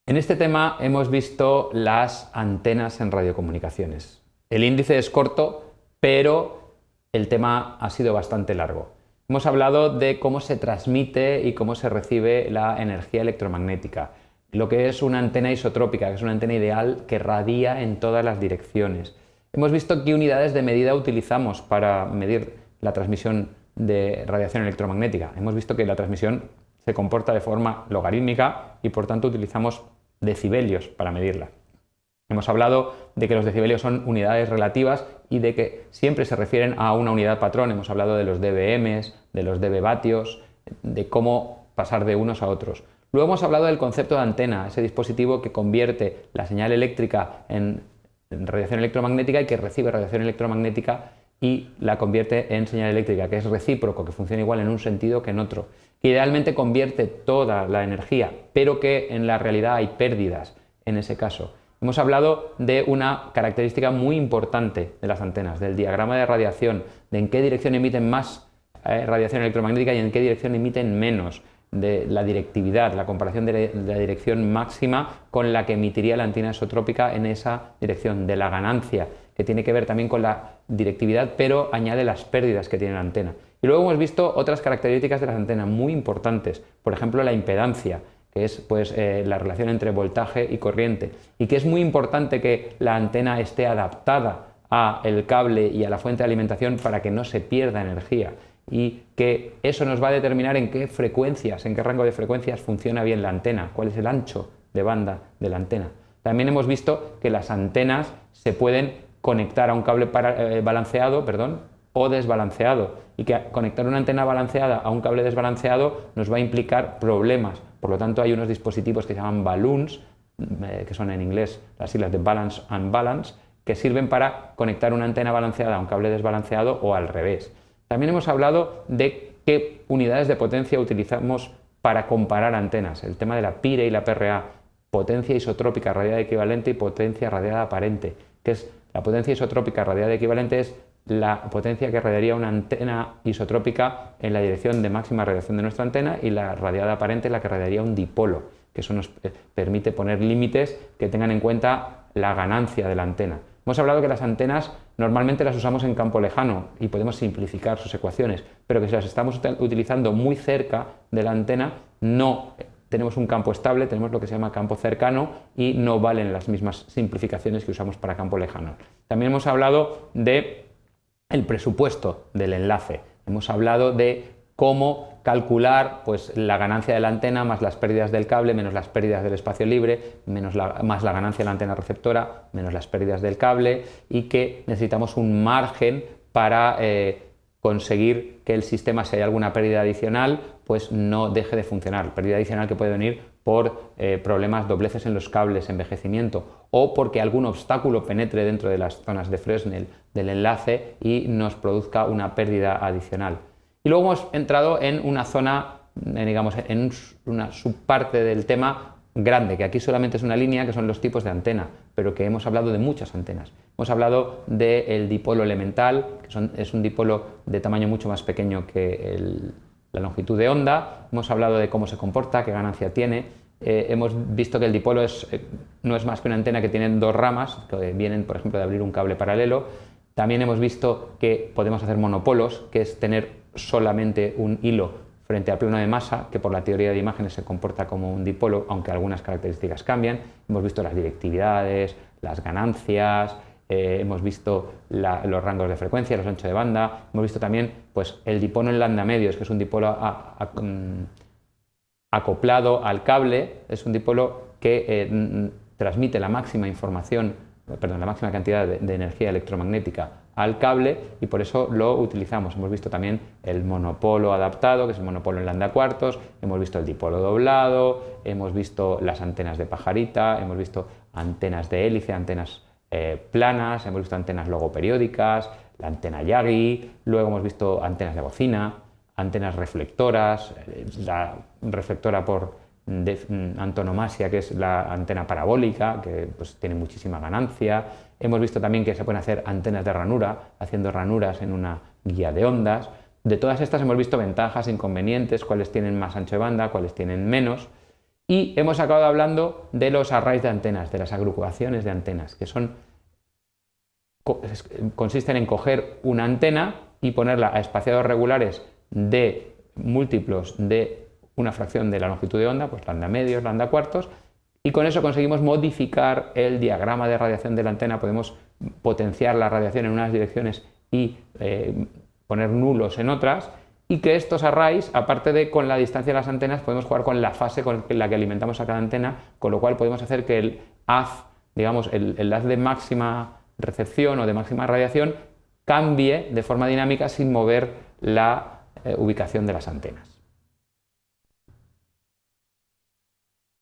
En este tema hemos visto las antenas en radiocomunicaciones. El índice es corto, pero el tema ha sido bastante largo. Hemos hablado de cómo se transmite y cómo se recibe la energía electromagnética, lo que es una antena isotrópica, que es una antena ideal que radia en todas las direcciones. Hemos visto qué unidades de medida utilizamos para medir la transmisión de radiación electromagnética. Hemos visto que la transmisión se comporta de forma logarítmica y por tanto utilizamos decibelios para medirla. Hemos hablado de que los decibelios son unidades relativas y de que siempre se refieren a una unidad patrón. Hemos hablado de los dBms, de los dBvatios, de cómo pasar de unos a otros. Luego hemos hablado del concepto de antena, ese dispositivo que convierte la señal eléctrica en radiación electromagnética y que recibe radiación electromagnética y la convierte en señal eléctrica, que es recíproco, que funciona igual en un sentido que en otro, que idealmente convierte toda la energía, pero que en la realidad hay pérdidas en ese caso. Hemos hablado de una característica muy importante de las antenas, del diagrama de radiación, de en qué dirección emiten más radiación electromagnética y en qué dirección emiten menos, de la directividad, la comparación de la dirección máxima con la que emitiría la antena isotrópica en esa dirección, de la ganancia, que tiene que ver también con la directividad, pero añade las pérdidas que tiene la antena. Y luego hemos visto otras características de las antenas muy importantes, por ejemplo la impedancia, que es la relación entre voltaje y corriente, y que es muy importante que la antena esté adaptada al cable y a la fuente de alimentación para que no se pierda energía, y que eso nos va a determinar en qué frecuencias, en qué rango de frecuencias funciona bien la antena, cuál es el ancho de banda de la antena. También hemos visto que las antenas se pueden conectar a un cable balanceado, o desbalanceado, y que conectar una antena balanceada a un cable desbalanceado nos va a implicar problemas. Por lo tanto, hay unos dispositivos que se llaman balloons, que son en inglés las siglas de balance and balance, que sirven para conectar una antena balanceada a un cable desbalanceado o al revés. También hemos hablado de qué unidades de potencia utilizamos para comparar antenas, el tema de la PIRE y la PRA, potencia isotrópica radiada equivalente y potencia radiada aparente, que es la potencia isotrópica radiada equivalente es la potencia que radiaría una antena isotrópica en la dirección de máxima radiación de nuestra antena, y la radiada aparente es la que radiaría un dipolo, que eso nos permite poner límites que tengan en cuenta la ganancia de la antena. Hemos hablado que las antenas normalmente las usamos en campo lejano y podemos simplificar sus ecuaciones, pero que si las estamos utilizando muy cerca de la antena no tenemos un campo estable, tenemos lo que se llama campo cercano y no valen las mismas simplificaciones que usamos para campo lejano. También hemos hablado de el presupuesto del enlace, hemos hablado de cómo calcular la ganancia de la antena más las pérdidas del cable, menos las pérdidas del espacio libre, más la ganancia de la antena receptora, menos las pérdidas del cable, y que necesitamos un margen para conseguir que el sistema, si hay alguna pérdida adicional, pues no deje de funcionar. Pérdida adicional que puede venir por problemas, dobleces en los cables, envejecimiento, o porque algún obstáculo penetre dentro de las zonas de Fresnel del enlace y nos produzca una pérdida adicional. Y luego hemos entrado en una zona, digamos, en una subparte del tema grande, que aquí solamente es una línea, que son los tipos de antena, pero que hemos hablado de muchas antenas. Hemos hablado del dipolo elemental, que es un dipolo de tamaño mucho más pequeño que la longitud de onda. Hemos hablado de cómo se comporta, qué ganancia tiene. Hemos visto que el dipolo no es más que una antena que tiene dos ramas, que vienen, por ejemplo, de abrir un cable paralelo. También hemos visto que podemos hacer monopolos, que es tener solamente un hilo frente al plano de masa, que por la teoría de imágenes se comporta como un dipolo, aunque algunas características cambian. Hemos visto las directividades, las ganancias, hemos visto los rangos de frecuencia, los anchos de banda. Hemos visto también el dipolo en lambda medios, que es un dipolo acoplado al cable, es un dipolo que transmite la máxima cantidad de energía electromagnética al cable, y por eso lo utilizamos. Hemos visto también el monopolo adaptado, que es el monopolo en lambda cuartos, hemos visto el dipolo doblado, hemos visto las antenas de pajarita, hemos visto antenas de hélice, antenas planas, hemos visto antenas logoperiódicas, la antena Yagi, luego hemos visto antenas de bocina, antenas reflectoras, la reflectora por antonomasia, que es la antena parabólica, que tiene muchísima ganancia. Hemos visto también que se pueden hacer antenas de ranura, haciendo ranuras en una guía de ondas. De todas estas hemos visto ventajas, inconvenientes, cuáles tienen más ancho de banda, cuáles tienen menos. Y hemos acabado hablando de los arrays de antenas, de las agrupaciones de antenas, que consisten en coger una antena y ponerla a espaciados regulares de múltiplos de una fracción de la longitud de onda, pues lambda medios, lambda cuartos, y con eso conseguimos modificar el diagrama de radiación de la antena. Podemos potenciar la radiación en unas direcciones y poner nulos en otras, y que estos arrays, aparte de con la distancia de las antenas, podemos jugar con la fase con la que alimentamos a cada antena, con lo cual podemos hacer que el haz, digamos, el haz de máxima recepción o de máxima radiación cambie de forma dinámica sin mover la ubicación de las antenas.